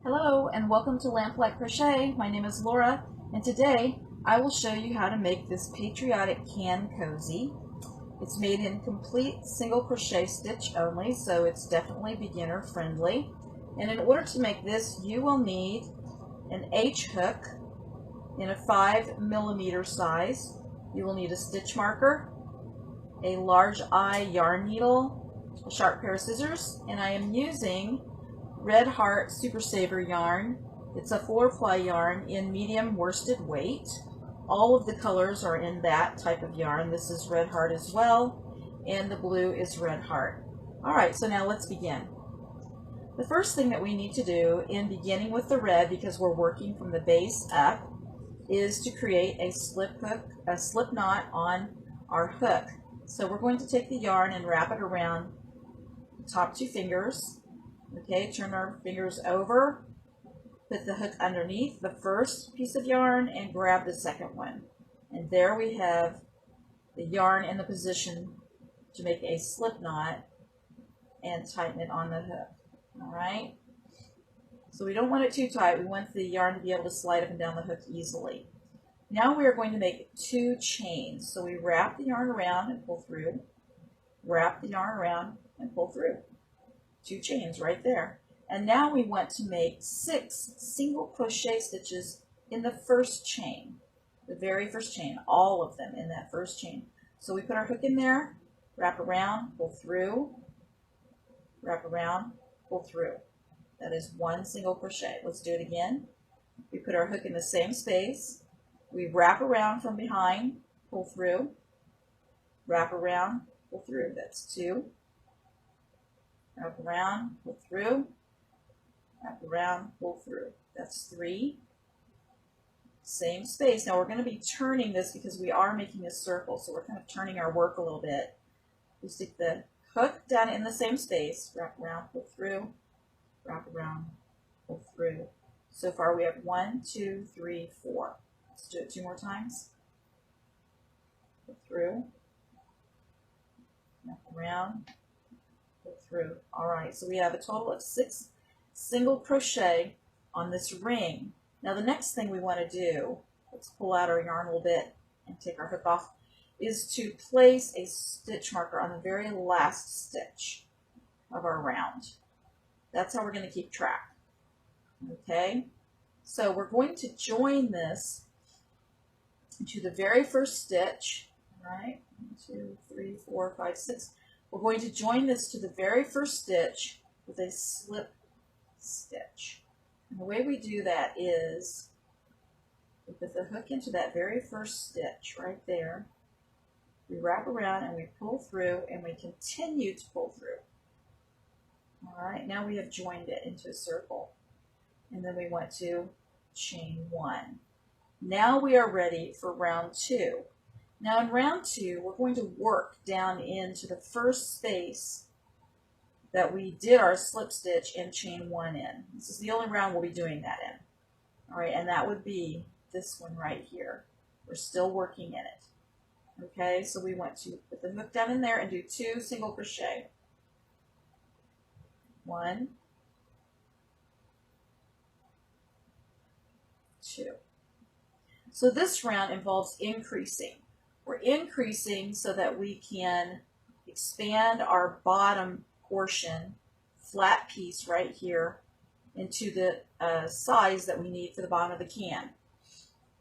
Hello and welcome to Lamplight Crochet. My name is Laura and today I will show you how to make this Patriotic can cozy. It's made in complete single crochet stitch only, so it's definitely beginner friendly. And in order to make this, you will need an H hook in a 5mm size. You will need a stitch marker, a large eye yarn needle, a sharp pair of scissors, and I am using Red Heart Super Saver yarn. It's a 4-ply yarn in medium worsted weight. All of the colors are in that type of yarn. This is Red Heart as well, and the blue is Red Heart. Alright, so now let's begin. The first thing that we need to do in beginning with the red, because we're working from the base up, is to create a slip knot on our hook. So we're going to take the yarn and wrap it around the top 2 fingers. Okay, turn our fingers over, put the hook underneath the first piece of yarn and grab the second one. And there we have the yarn in the position to make a slip knot and tighten it on the hook. Alright? So we don't want it too tight. We want the yarn to be able to slide up and down the hook easily. Now we are going to make 2 chains. So we wrap the yarn around and pull through, wrap the yarn around and pull through. 2 chains right there. And now we want to make 6 single crochet stitches in the first chain, the very first chain, all of them in that first chain. So we put our hook in there, wrap around, pull through, wrap around, pull through. That is 1 single crochet. Let's do it again. We put our hook in the same space, we wrap around from behind, pull through, wrap around, pull through. That's 2. Wrap around, pull through, wrap around, pull through. That's 3. Same space. Now we're going to be turning this because we are making a circle, so we're kind of turning our work a little bit. We stick the hook down in the same space, wrap around, pull through, wrap around, pull through. So far we have 1, 2, 3, 4. Let's do it 2 more times. Pull through, wrap around, pull through. Alright, so we have a total of 6 single crochet on this ring. Now the next thing we want to do, let's pull out our yarn a little bit and take our hook off, is to place a stitch marker on the very last stitch of our round. That's how we're going to keep track. Okay, so we're going to join this into the very first stitch. Right, 1, 2, 3, 4, 5, 6. We're going to join this to the very first stitch with a slip stitch. And the way we do that is we put the hook into that very first stitch right there. We wrap around and we pull through and we continue to pull through. Alright, now we have joined it into a circle. And then we want to chain 1. Now we are ready for round 2. Now in round 2, we're going to work down into the first space that we did our slip stitch and chain 1 in. This is the only round we'll be doing that in. All right, and that would be this one right here. We're still working in it. Okay, so we want to put the hook down in there and do 2 single crochet. 1, 2. So this round involves increasing. We're increasing so that we can expand our bottom portion, flat piece right here, into the size that we need for the bottom of the can.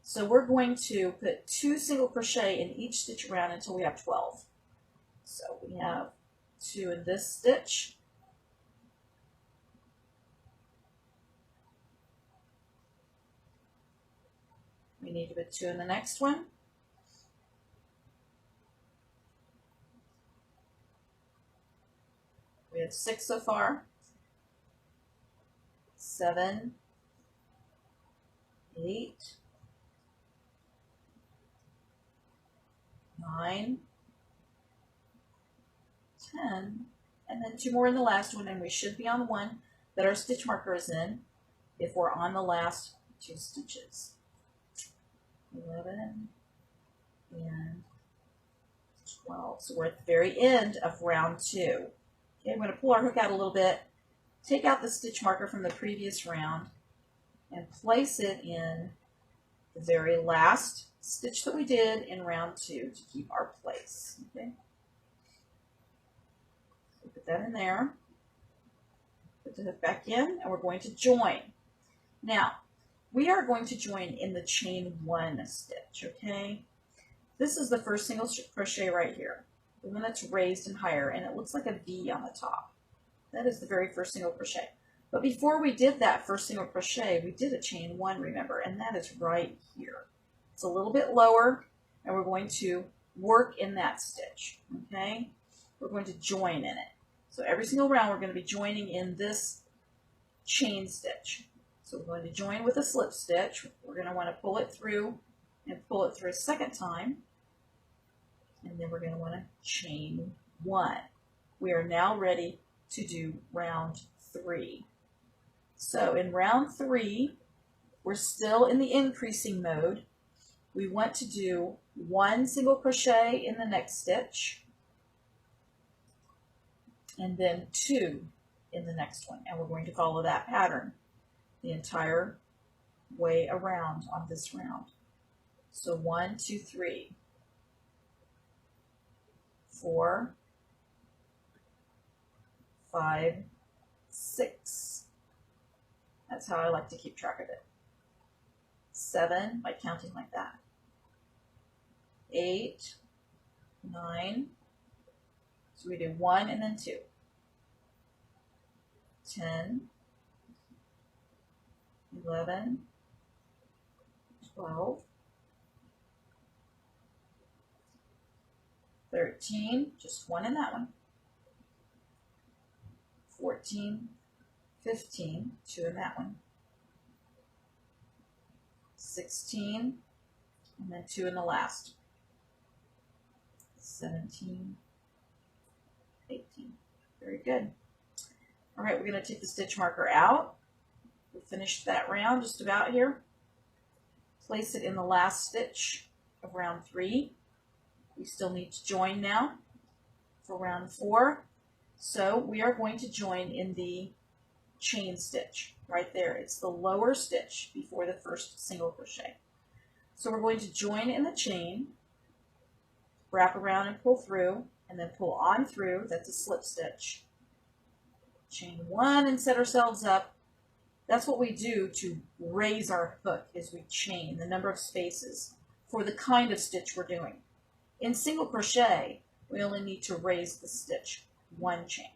So we're going to put 2 single crochet in each stitch around until we have 12. So we have 2 in this stitch. We need to put 2 in the next one. We have 6 so far. 7, 8, 9, 10, and then 2 more in the last one, and we should be on the one that our stitch marker is in if we're on the last 2 stitches. 11 and 12. So we're at the very end of round 2. Okay, I'm going to pull our hook out a little bit take out the stitch marker from the previous round and place it in the very last stitch that we did in round 2 to keep our place. Okay, so put that in there. Put the hook back in, and we're going to join. Now, we are going to join in the chain 1 stitch, okay? This is the first single crochet right here, the one that's raised and higher, and it looks like a V on the top. That is the very first single crochet. But before we did that first single crochet, we did a chain 1, remember, and that is right here. It's a little bit lower, and we're going to work in that stitch, okay? We're going to join in it. So every single round, we're going to be joining in this chain stitch. So we're going to join with a slip stitch. We're going to want to pull it through and pull it through a second time. And then we're going to want to chain 1. We are now ready to do round 3. So in round 3, we're still in the increasing mode. We want to do 1 single crochet in the next stitch, and then 2 in the next one. And we're going to follow that pattern the entire way around on this round. So 1, 2, 3, 4, 5, 6. That's how I like to keep track of it. 7 by counting like that. 8, 9. So we do 1 and then 2. 10, 11, 12, 13, just 1 in that one. 14, 15, 2 in that one. 16, and then 2 in the last. 17, 18. Very good. All right, we're going to take the stitch marker out. We finished that round just about here. Place it in the last stitch of round 3. We still need to join now for round 4. So we are going to join in the chain stitch right there. It's the lower stitch before the first single crochet. So we're going to join in the chain, wrap around and pull through, and then pull on through. That's a slip stitch. Chain 1 and set ourselves up. That's what we do to raise our hook, is we chain the number of spaces for the kind of stitch we're doing. In single crochet, we only need to raise the stitch 1 chain.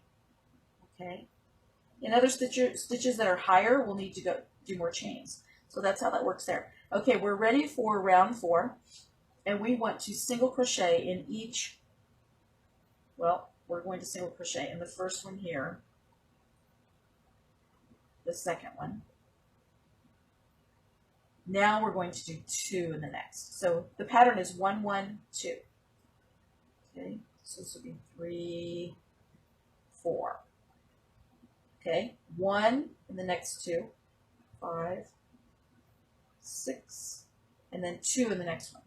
Okay? In other stitches that are higher, we'll need to do more chains. So that's how that works there. Okay, we're ready for round 4, and we want to single crochet in each, well, we're going to single crochet in the first one here, the second one. Now we're going to do 2 in the next. So the pattern is 1, 1, 2. Okay, so this will be 3, 4. Okay, 1 in the next 2, 5, 6, and then 2 in the next one,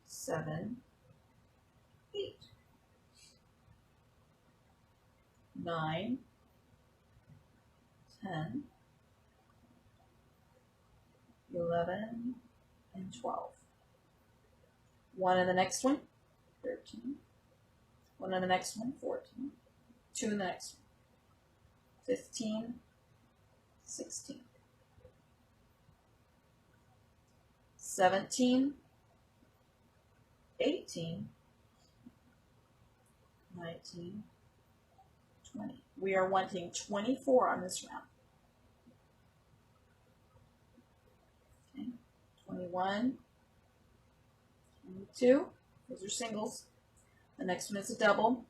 7, 8, 9, 10, 11, and 12. 1 in the next one, 13. 1 in the next one, 14. 2 in the next one, 15, 16. 17, 18, 19, 20. We are wanting 24 on this round. Okay, 21, 22, those are singles. The next one is a double.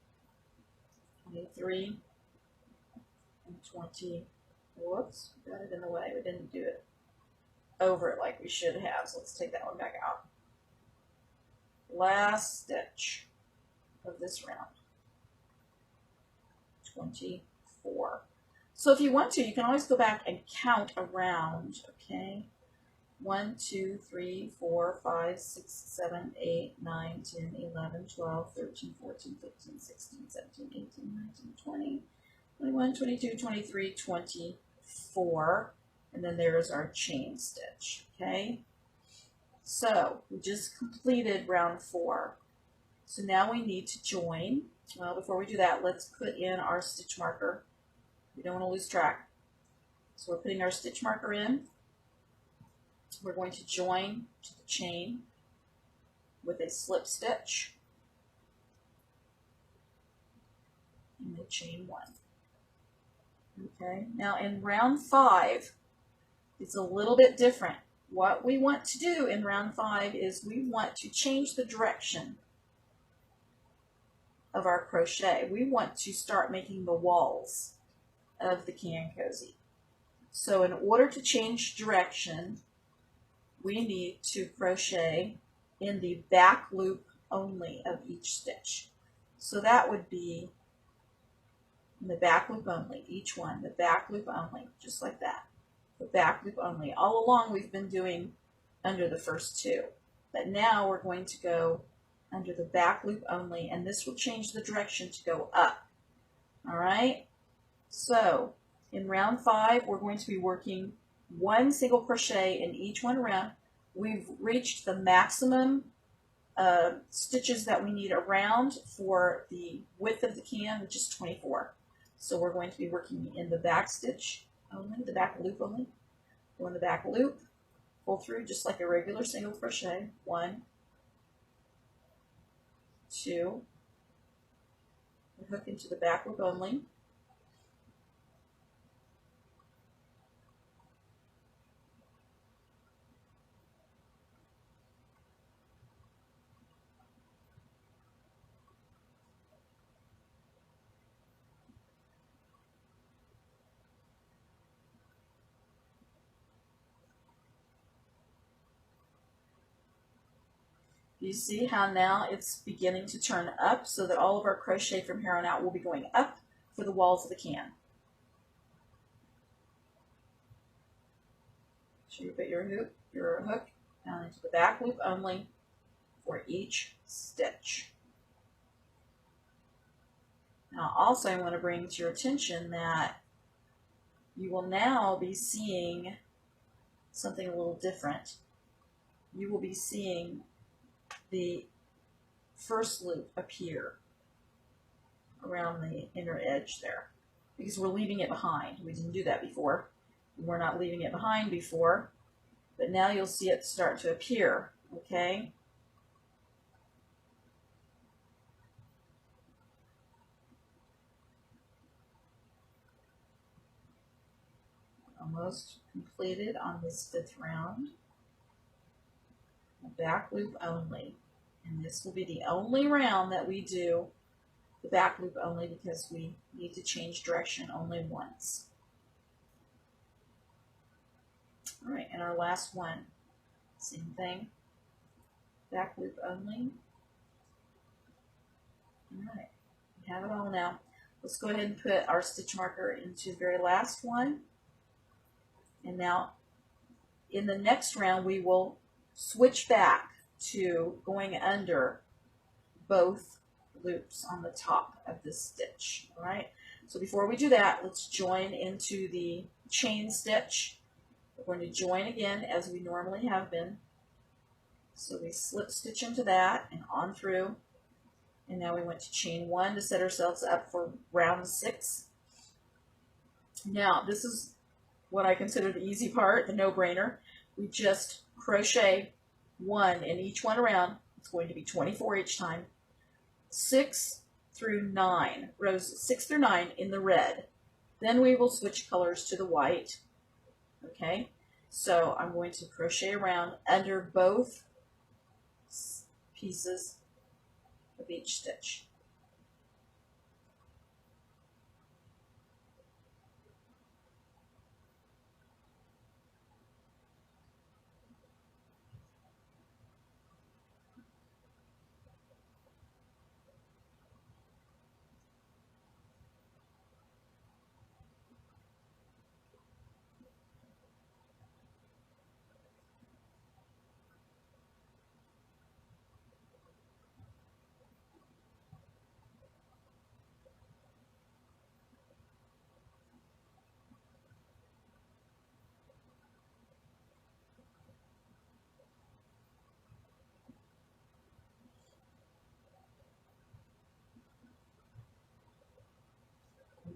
23 and 20. Whoops, got it in the way. We didn't do it over it like we should have, so let's take that one back out. Last stitch of this round. 24. So if you want to, you can always go back and count around, okay? 1, 2, 3, 4, 5, 6, 7, 8, 9, 10, 11, 12, 13, 14, 15, 16, 17, 18, 19, 20, 21, 22, 23, 24, and then there's our chain stitch, okay? So we just completed round 4. So now we need to join. Well, before we do that, let's put in our stitch marker. We don't want to lose track. So we're putting our stitch marker in. We're going to join to the chain with a slip stitch and the chain 1. Okay, now in round 5, it's a little bit different. What we want to do in round 5 is we want to change the direction of our crochet. We want to start making the walls of the can cozy. So in order to change direction, we need to crochet in the back loop only of each stitch. So that would be in the back loop only, each one, the back loop only, just like that. The back loop only. All along we've been doing under the first 2, but now we're going to go under the back loop only, and this will change the direction to go up. All right, so in round 5 we're going to be working 1 single crochet in each one round. We've reached the maximum stitches that we need around for the width of the can, which is 24. So we're going to be working in the back stitch only, the back loop only. Go in the back loop, pull through just like a regular single crochet. 1, 2, hook into the back loop only. You see how now it's beginning to turn up, so that all of our crochet from here on out will be going up for the walls of the can. So you put your hook down into the back loop only for each stitch. Now also I want to bring to your attention that you will now be seeing something a little different. You will be seeing the first loop appear around the inner edge there, because we're leaving it behind. We didn't do that before. We're not leaving it behind before, but now you'll see it start to appear, okay? Almost completed on this 5th round. The back loop only. And this will be the only round that we do the back loop only, because we need to change direction only once. All right, and our last one, same thing, back loop only. All right, we have it all now. Let's go ahead and put our stitch marker into the very last one. And now in the next round we will switch back to going under both loops on the top of this stitch. All right, so before we do that, let's join into the chain stitch. We're going to join again as we normally have been. So we slip stitch into that and on through, and now we went to chain 1 to set ourselves up for round 6. Now this is what I consider the easy part, the no-brainer. We just crochet 1 in each one around. It's going to be 24 each time. 6 through 9, rows 6 through 9 in the red. Then we will switch colors to the white. Okay, so I'm going to crochet around under both pieces of each stitch.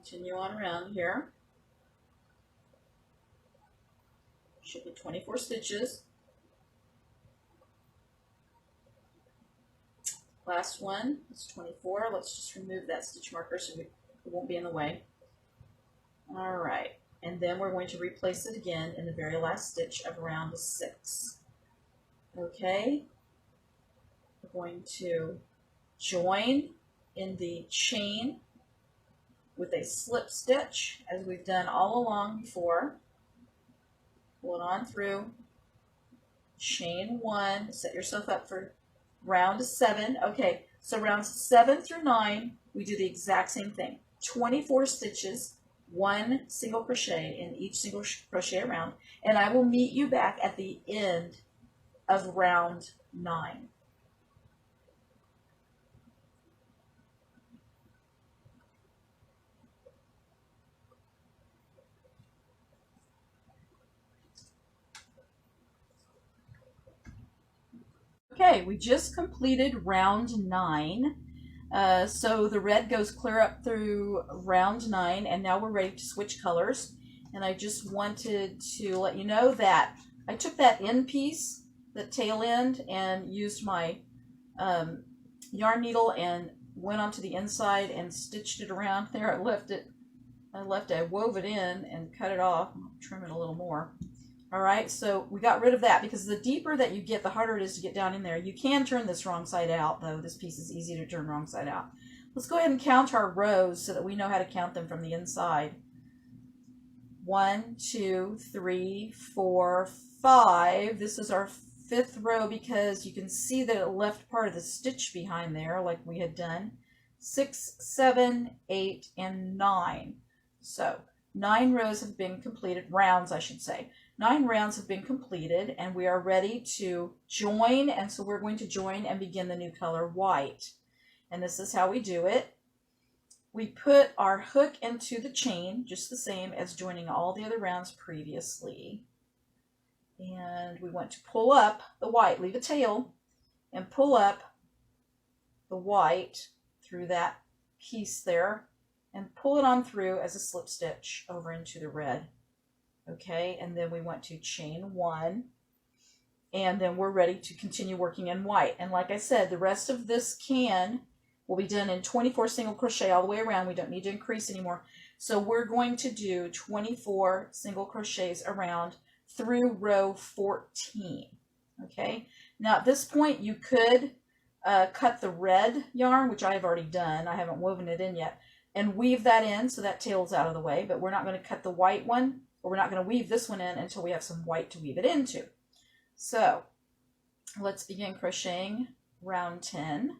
Continue on around here. Should be 24 stitches. Last one is 24. Let's just remove that stitch marker so it won't be in the way. All right, and then we're going to replace it again in the very last stitch of round 6. Okay, we're going to join in the chain with a slip stitch as we've done all along before. Pull it on through, chain 1, set yourself up for round 7. Okay, so rounds 7 through 9, we do the exact same thing. 24 stitches, 1 single crochet in each single crochet round, and I will meet you back at the end of round 9. Okay, we just completed round 9. So the red goes clear up through round 9, and now we're ready to switch colors. And I just wanted to let you know that I took that end piece, the tail end, and used my yarn needle and went onto the inside and stitched it around there. I wove it in and cut it off. I'll trim it a little more. All right, so we got rid of that because the deeper that you get, the harder it is to get down in there. You can turn this wrong side out, though. This piece is easy to turn wrong side out. Let's go ahead and count our rows so that we know how to count them from the inside. 1, 2, 3, 4, 5. This is our 5th row because you can see that it left part of the stitch behind there like we had done. 6, 7, 8, and 9. So 9 rows have been completed, rounds I should say. 9 rounds have been completed, and we are ready to join, and so we're going to join and begin the new color white. And this is how we do it. We put our hook into the chain, just the same as joining all the other rounds previously. And we want to pull up the white, leave a tail, and pull up the white through that piece there, and pull it on through as a slip stitch over into the red. Okay, and then we want to chain 1, and then we're ready to continue working in white. And like I said, the rest of this can will be done in 24 single crochet all the way around. We don't need to increase anymore. So we're going to do 24 single crochets around through row 14. Okay, now at this point you could cut the red yarn, which I've already done. I haven't woven it in yet, and weave that in so that tail's out of the way, but we're not going to cut the white one. But we're not going to weave this one in until we have some white to weave it into. So let's begin crocheting round 10.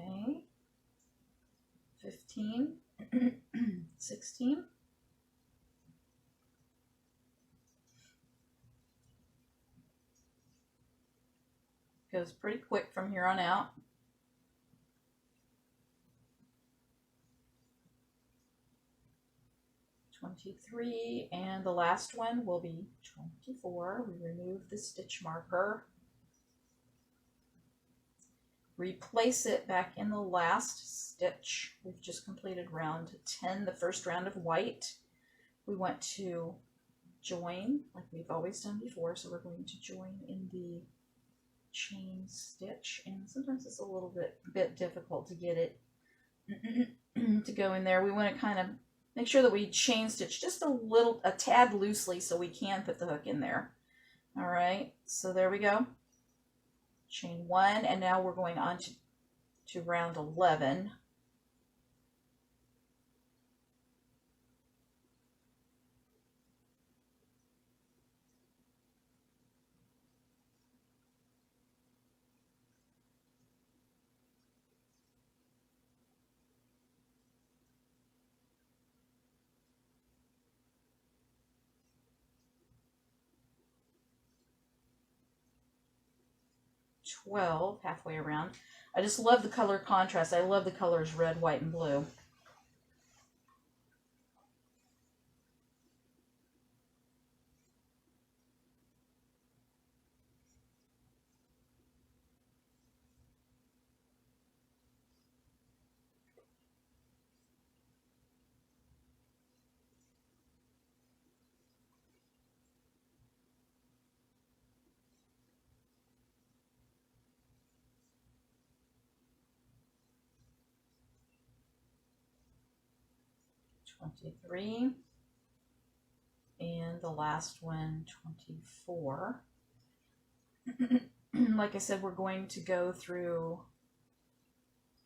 Okay, 15, 16, goes pretty quick from here on out. 23, and the last one will be 24. We remove the stitch marker. Replace it back in the last stitch. We've just completed round 10, the first round of white. We want to join like we've always done before, so we're going to join in the chain stitch, and sometimes it's a little bit difficult to get it to go in there. We want to kind of make sure that we chain stitch just a tad loosely so we can put the hook in there. All right, so there we go. Chain 1, and now we're going on to round 11. 12, halfway around. I just love the color contrast. I love the colors red, white, and blue. $23, and the last one, $24. Like I said, we're going to go through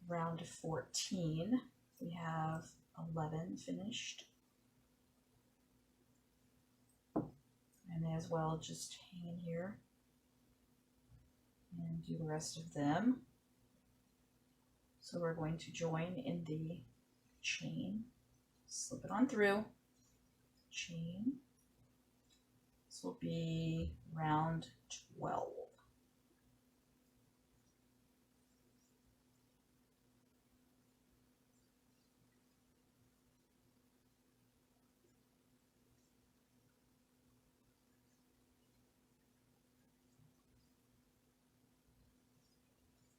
round 14. We have 11 finished. I may as well just hang in here and do the rest of them. So we're going to join in the chain, slip it on through, chain. This will be round 12.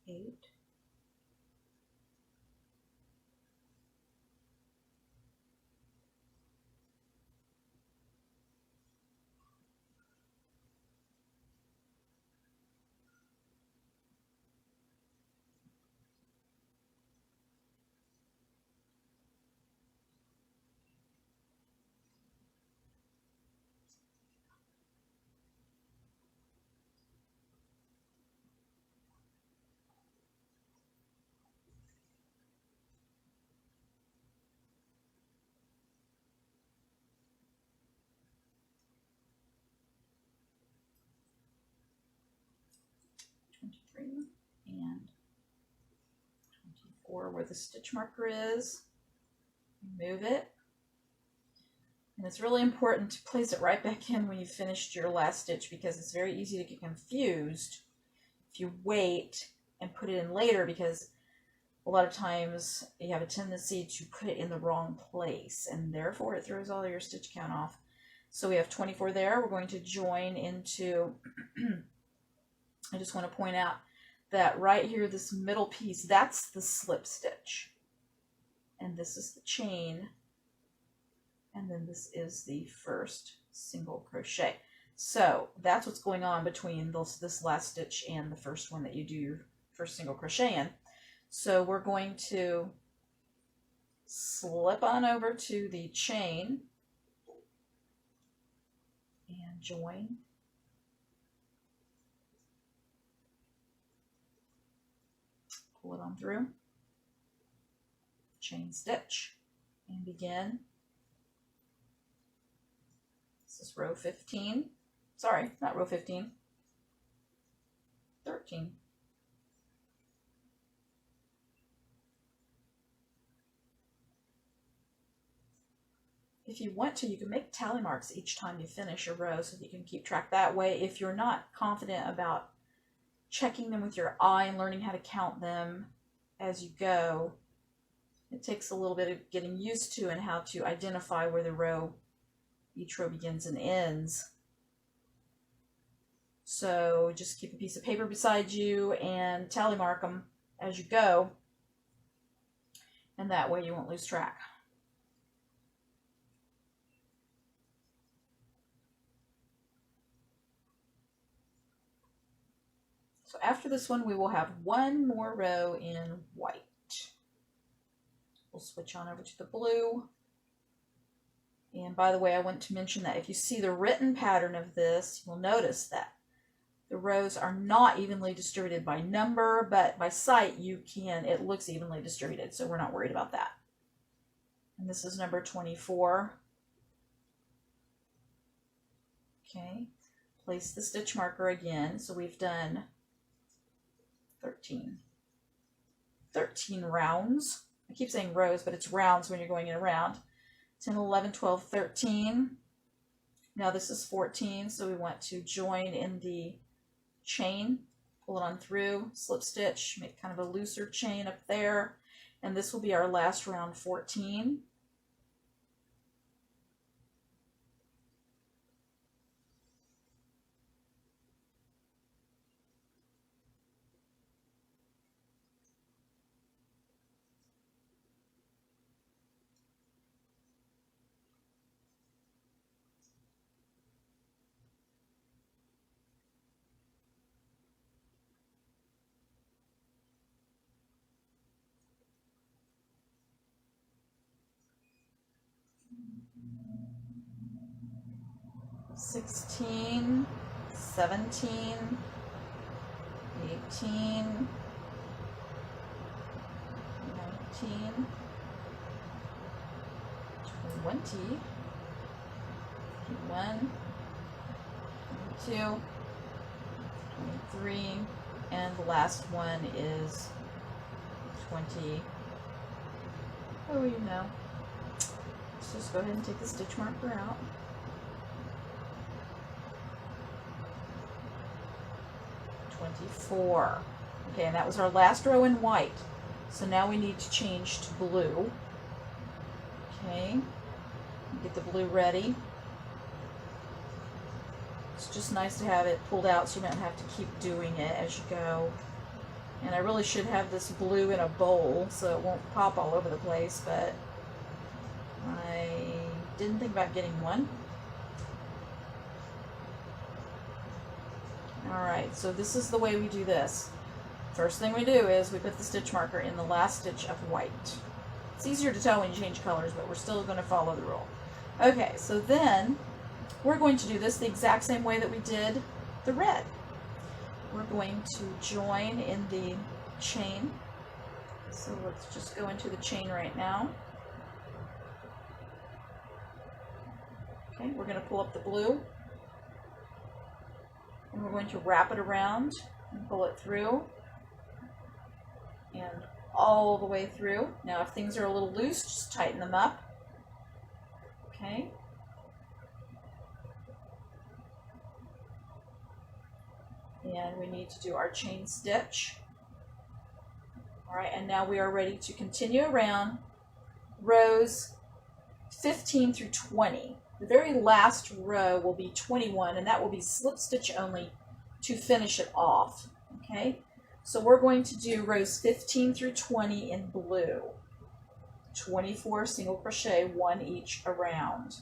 Eight. And 24 where the stitch marker is. Move it. And it's really important to place it right back in when you've finished your last stitch, because it's very easy to get confused if you wait and put it in later, because a lot of times you have a tendency to put it in the wrong place, and therefore it throws all your stitch count off. So we have 24 there. We're going to join into, I just want to point out that right here, this middle piece, that's the slip stitch. And this is the chain. And then this is the first single crochet. So that's what's going on between this last stitch and the first one that you do your first single crochet in. So we're going to slip on over to the chain and join. Pull it on through, chain stitch, and begin. This is row 15. Sorry, not row 15. 13. If you want to, you can make tally marks each time you finish a row so that you can keep track that way. If you're not confident about checking them with your eye and learning how to count them as you go, it takes a little bit of getting used to and how to identify where each row begins and ends. So just keep a piece of paper beside you and tally mark them as you go, and that way you won't lose track. So after this one, we will have one more row in white. We'll switch on over to the blue. And by the way, I want to mention that if you see the written pattern of this, you'll notice that the rows are not evenly distributed by number, but by sight it looks evenly distributed, so we're not worried about that. And this is number 24. Okay, place the stitch marker again. So we've done 13 rounds. I keep saying rows, but it's rounds when you're going in a round. 10, 11, 12, 13. Now this is 14, so we want to join in the chain pull it on through, slip stitch, make kind of a looser chain up there, and this will be our last round 14. $16, $17, $18, $19, $20, $21, $22, $23, and the last one is $20. Oh, you know. Let's just go ahead and take the stitch marker out. $24. Okay, and that was our last row in white. So now we need to change to blue. Okay, get the blue ready. It's just nice to have it pulled out so you don't have to keep doing it as you go. And I really should have this blue in a bowl so it won't pop all over the place, but I didn't think about getting one. Alright, so this is the way we do this. First thing we do is we put the stitch marker in the last stitch of white. It's easier to tell when you change colors, but we're still going to follow the rule. Okay, so then we're going to do this the exact same way that we did the red. We're going to join in the chain. So let's just go into the chain right now. Okay, we're going to pull up the blue. And we're going to wrap it around and pull it through. And all the way through. Now if things are a little loose, just tighten them up. Okay. And we need to do our chain stitch. Alright, and now we are ready to continue around rows 15 through 20. The very last row will be 21, and that will be slip stitch only to finish it off. Okay, so we're going to do rows 15 through 20 in blue. 24 single crochet, one each around.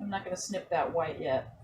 I'm not going to snip that white yet.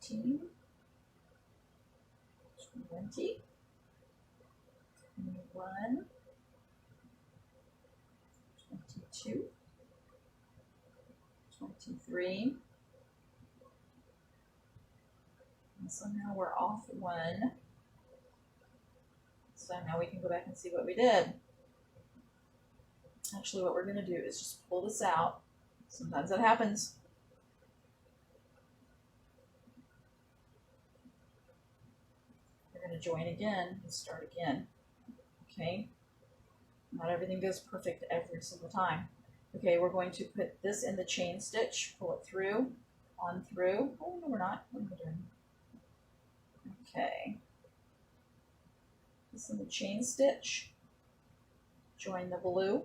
$19, $20, $21, $22, $23, and so now we're off one. So now we can go back and see what we did. Actually, what we're going to do is just pull this out. Sometimes that happens. We're going to join again and start again. Okay? Not everything goes perfect every single time. Okay, we're going to put this in the chain stitch, pull it through, on through. Oh, no, we're not. What am I doing? Okay. This in the chain stitch, join the blue,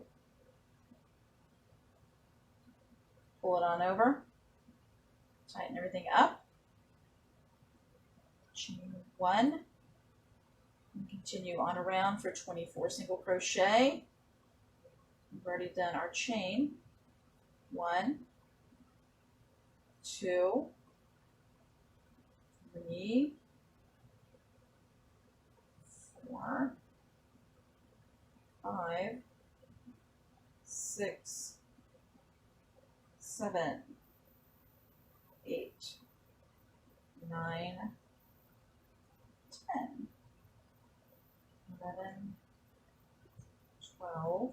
pull it on over, tighten everything up, chain one, and continue on around for 24 single crochet. We've already done our chain. 1, 2, 3, 4, 7, 8, 9, 10, 11, 12,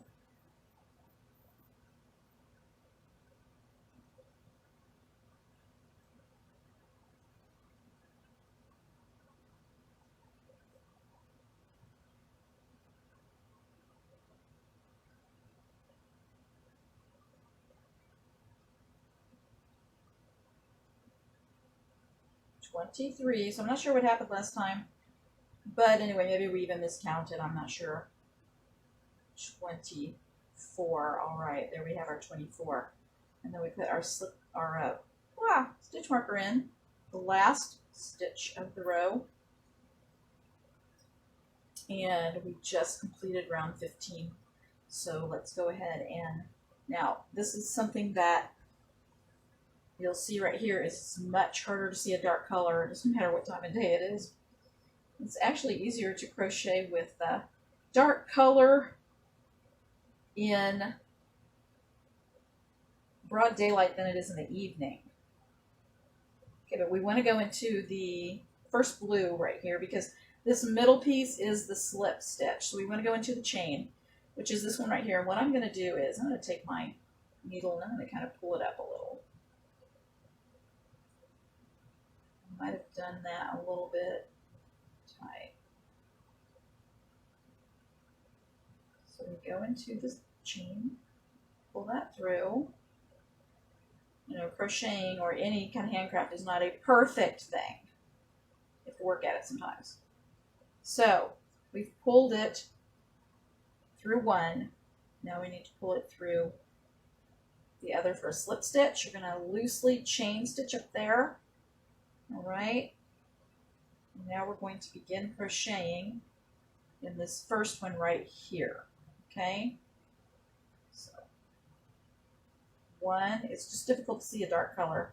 23. So I'm not sure what happened last time. But anyway, maybe we even miscounted. I'm not sure. 24. All right, there we have our 24. And then we put our stitch marker in the last stitch of the row. And we just completed round 15. So let's go ahead and now this is something that you'll see right here is much harder to see a dark color. It doesn't matter what time of day it is. It's actually easier to crochet with dark color in broad daylight than it is in the evening. Okay, but we want to go into the first blue right here because this middle piece is the slip stitch. So we want to go into the chain, which is this one right here. And what I'm going to do is I'm going to take my needle and I'm going to kind of pull it up a little. I might have done that a little bit tight. So we go into this chain, pull that through. You know, crocheting or any kind of handcraft is not a perfect thing. You have to work at it sometimes. So we've pulled it through one. Now we need to pull it through the other for a slip stitch. You're going to loosely chain stitch up there. All right. Now we're going to begin crocheting in this first one right here. Okay. So 1, it's just difficult to see a dark color.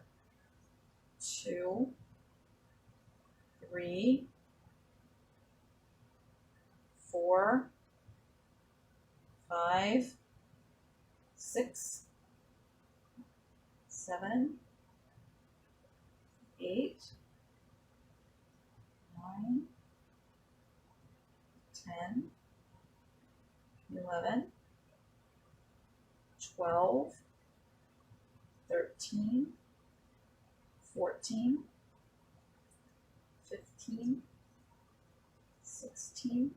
2, 3, 4, 5, 6, 7, 8, 9, 10, 11, 12, 13, 14, 15, 16,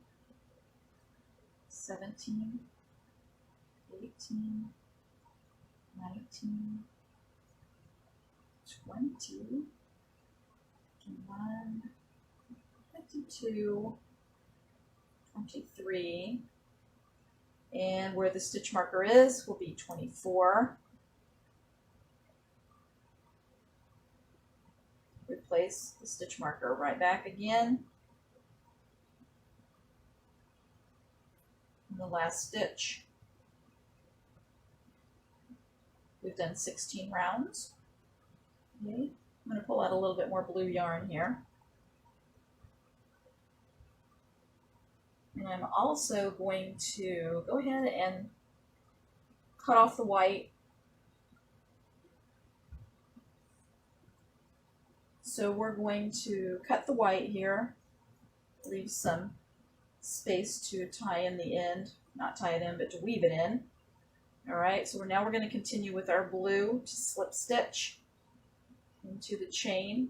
17, 18, 19, 20, 21, 22, 23, and where the stitch marker is will be 24. Replace the stitch marker right back again. And the last stitch. We've done 16 rounds. Okay. I'm going to pull out a little bit more blue yarn here. And I'm also going to go ahead and cut off the white. So we're going to cut the white here, leave some space to tie in the end, not tie it in, but to weave it in. All right, so now we're going to continue with our blue to slip stitch into the chain.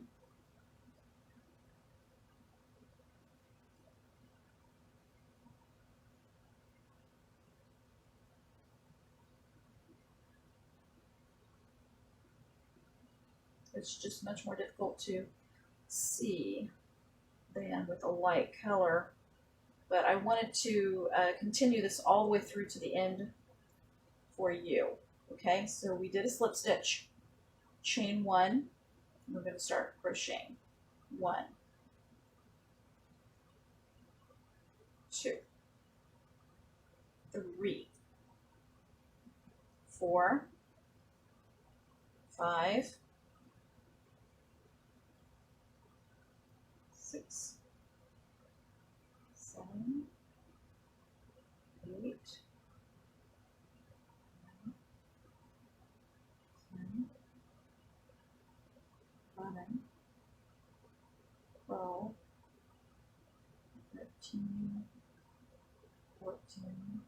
It's just much more difficult to see than with a light color. But I wanted to continue this all the way through to the end for you. Okay, so we did a slip stitch, chain 1, and we're going to start crocheting. 1, 2, 3, 4, 5, 6, 7, 8, 9, 10, 13, 14,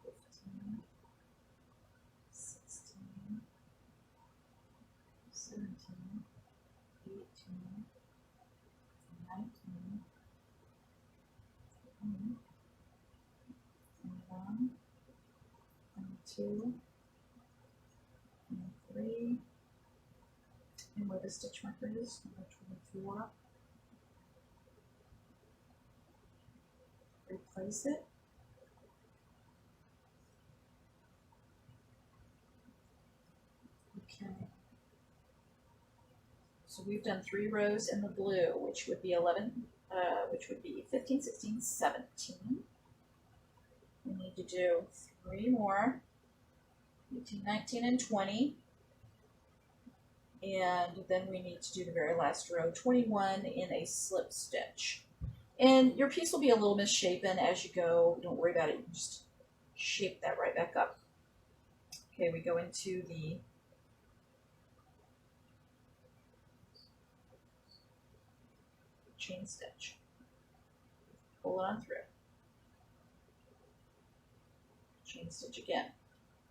15, 16, 17, 18, 19, 20, 21, 22, 23, and where the stitch marker is, number 24. Replace it. Okay. So we've done 3 rows in the blue, which would be 15, 16, 17. We need to do 3 more, 18, 19, and 20. And then we need to do the very last row, 21, in a slip stitch. And your piece will be a little misshapen as you go. Don't worry about it. You just shape that right back up. Okay, we go into the chain stitch. Pull it on through. Chain stitch again.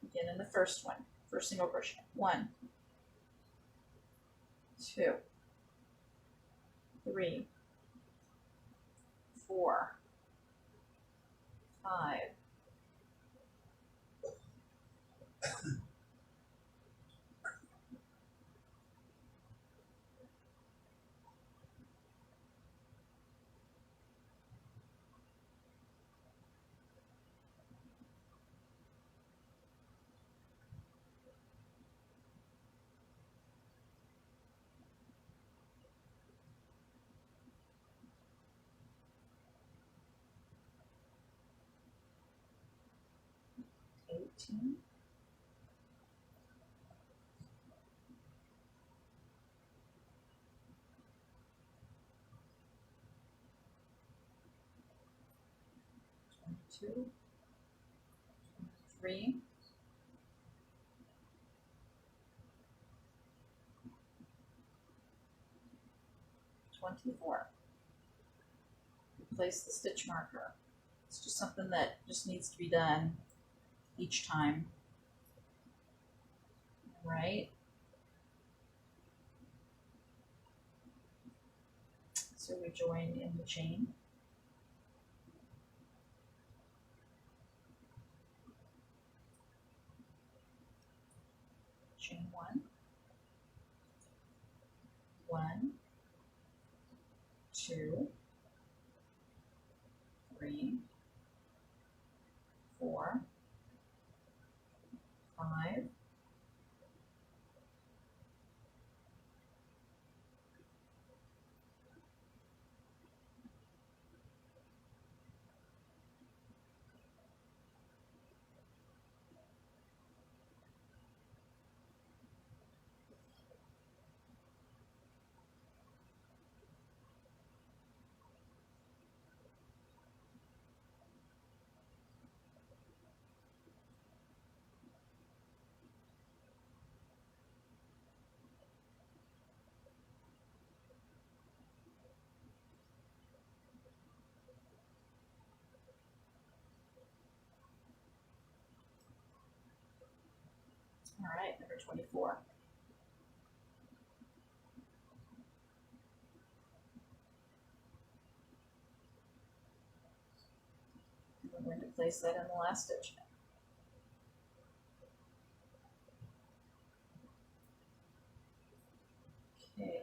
Begin in the first one. First single crochet. 1, 2, 3, 4, 5, 18, 22, 23, 24. Replace the stitch marker. It's just something that just needs to be done each time. Right? So we join in the chain. Chain 1, 1, 2, 3, 4, 5, All right, number 24. We're going to place that in the last stitch. Okay.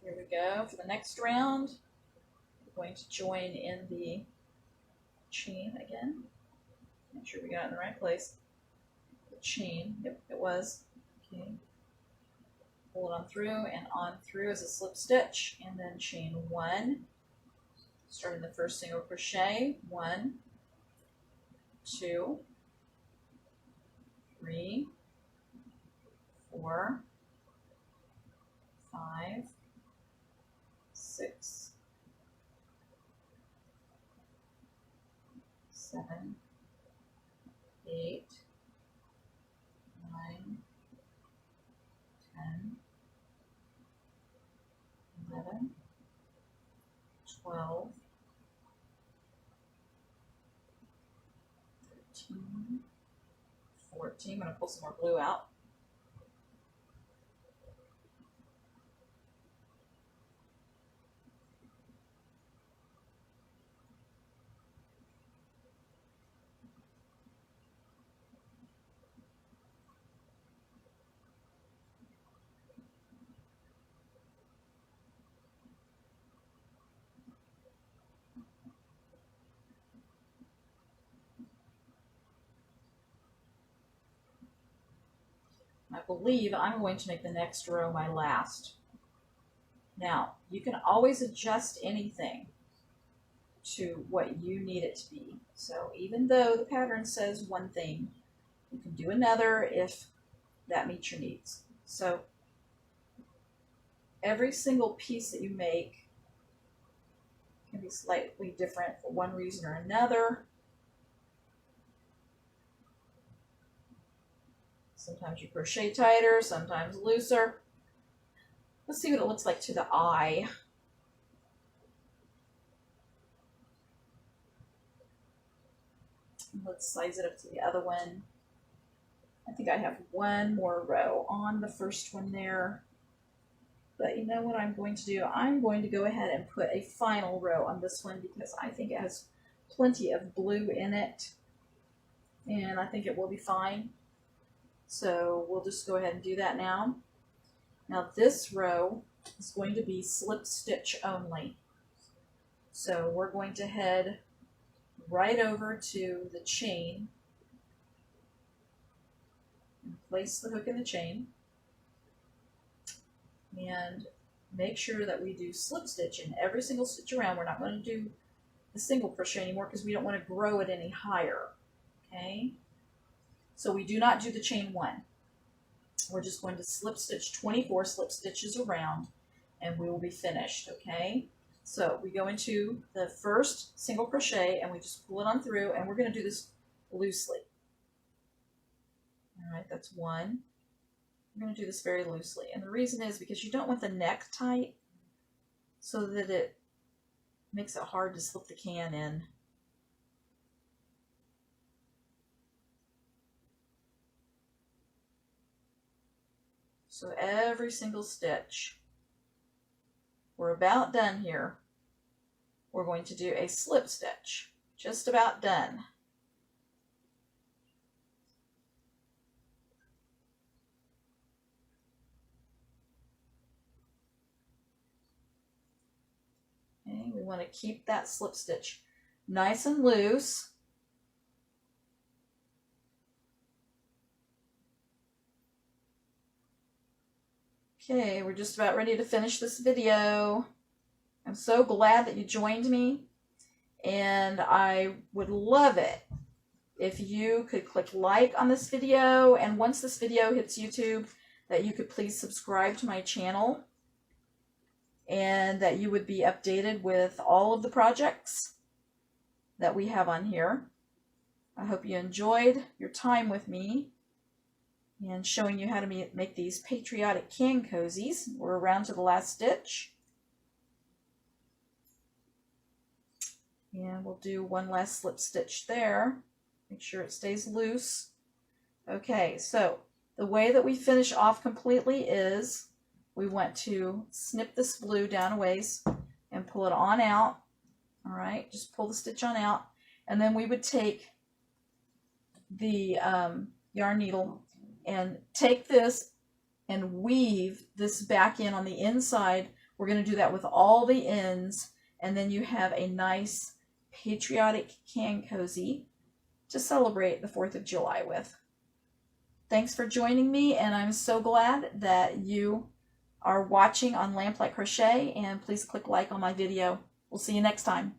Here we go. For the next round, we're going to join in the chain again. Make sure we got it in the right place. The chain, yep, it was. Okay. Pull it on through and on through as a slip stitch, and then chain 1. Starting the first single crochet. 1, 2, 3, 4, 5, 6, 7, 8, 9, 10, 12, 13, 14. I'm going to pull some more glue out. I believe I'm going to make the next row my last. Now, you can always adjust anything to what you need it to be. So even though the pattern says one thing, you can do another if that meets your needs. So every single piece that you make can be slightly different for one reason or another. Sometimes you crochet tighter, sometimes looser. Let's see what it looks like to the eye. Let's size it up to the other one. I think I have one more row on the first one there. But you know what I'm going to do? I'm going to go ahead and put a final row on this one because I think it has plenty of blue in it. And I think it will be fine. So we'll just go ahead and do that now. Now this row is going to be slip stitch only. So we're going to head right over to the chain and place the hook in the chain and make sure that we do slip stitch in every single stitch around. We're not going to do the single crochet anymore because we don't want to grow it any higher. Okay? So we do not do the chain one. We're just going to slip stitch 24 slip stitches around and we will be finished, okay? So we go into the first single crochet and we just pull it on through and we're going to do this loosely. All right, that's one. We're going to do this very loosely. And the reason is because you don't want the neck tight so that it makes it hard to slip the can in. So every single stitch, we're about done here. We're going to do a slip stitch, just about done. Okay, we want to keep that slip stitch nice and loose. Okay, we're just about ready to finish this video. I'm so glad that you joined me, and I would love it if you could click like on this video, and once this video hits YouTube, that you could please subscribe to my channel, and that you would be updated with all of the projects that we have on here. I hope you enjoyed your time with me and showing you how to make these patriotic can cozies. We're around to the last stitch. And we'll do one last slip stitch there. Make sure it stays loose. Okay, so the way that we finish off completely is we want to snip this blue down a ways and pull it on out. All right, just pull the stitch on out. And then we would take the yarn needle and take this and weave this back in on the inside. We're going to do that with all the ends, and then you have a nice patriotic can cozy to celebrate the 4th of July with. Thanks for joining me, and I'm so glad that you are watching on Lamplight Crochet, and please click like on my video. We'll see you next time.